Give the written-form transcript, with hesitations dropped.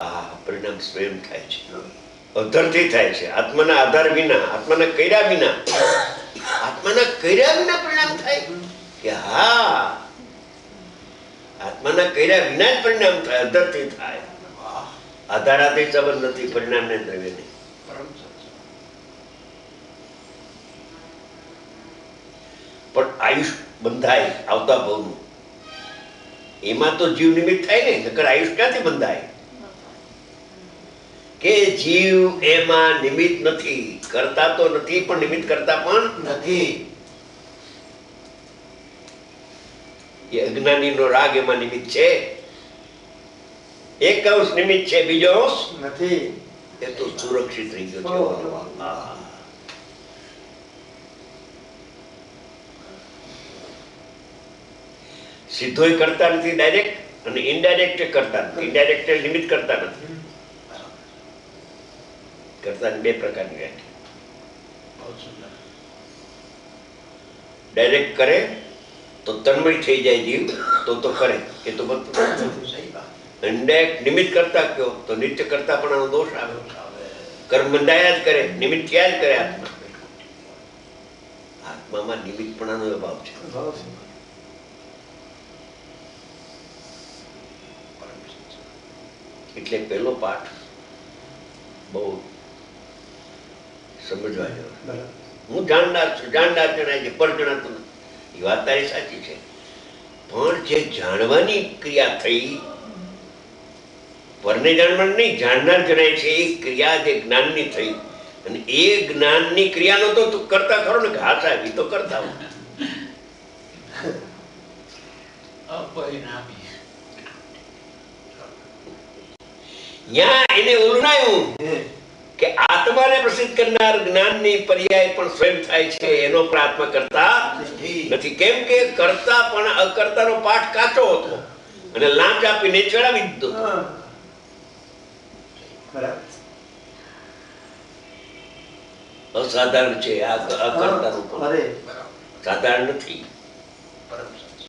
પરિણામ સ્વયં થાય છે, અધરથી થાય છે, આત્માના આધાર વિના, આત્માના કર્યા વિના, આત્માના કર્યા વિના પરિણામ થાય કે હા, આત્માના કર્યા વિના જ પરિણામ થાય, અધરથી થાય. આધારાથી સંબંધ નથી, પરિણામ ને દ્રવ્ય નહીં. પણ આયુષ બંધાય આવતા ભવનું, એમાં તો જીવ નિમિત્ત થાય ને, નકર આયુષ ક્યાંથી બંધાય? કે જીવ એમાં નિમિત્ત નથી, કરતા તો નથી પણ નિમિત્ત કરતા પણ નથી. એ અજ્ઞાનીનો રાગ એમાં નિમિત્ત છે. એક અંશ નિમિત્ત છે, બીજો અંશ નથી. એ તો સુરક્ષિત રહી ગયો છે. સીધોય કરતા નથી ડાયરેક્ટ, અને ઇનડાયરેક્ટ કરતા નથી. ઇનડાયરેક્ટ નિમિત્ત કરતા નથી. કરતાની બે પ્રકારની વ્યાખ્યા. ડાયરેક્ટ કરે તો તન્મય થઈ જાય જીવ, તો કરે, એ તો બનતું. ઇનડાયરેક્ટ નિમિત્ત કરતા કયો તો નિત્ય કરતા પણ આનો દોષ આવે. કર્મ બંધાયા જ કરે, નિમિત્ત થયા જ કરે. આત્મામાં નિમિત્ત પણ આનો અભાવ છે. એટલે પેલો પાઠ બહુ સમજવા જેવો. હું જાણનાર છું, જાણનાર જણાય છે, પર જણાતું નથી. એ વાત તારી સાચી છે, પણ જે જાણવાની ક્રિયા થઈ, પરને જાણવાનું નહીં, જાણનાર જણાય છે, એ ક્રિયા જે જ્ઞાનની થઈ, અને એ જ્ઞાનની ક્રિયાનો તો તું કરતા ખરો ને, ઘા સાહેબ એ તો કરતા હું. ત્યાં એને ઉલનાયું કે આત્માને પ્રસિદ્ધ કરનાર જ્ઞાનની પર્યાય પણ સ્વયં થાય છે, એનો પણ આત્મા કરતા નથી. કેમ કે કરતા પણ અકર્તાનો પાઠ કાચો હતો અને લાંચ આપીને ચડાવી દીધો. અસાધારણ છે આ અકર્તાનું, સાધારણ નથી.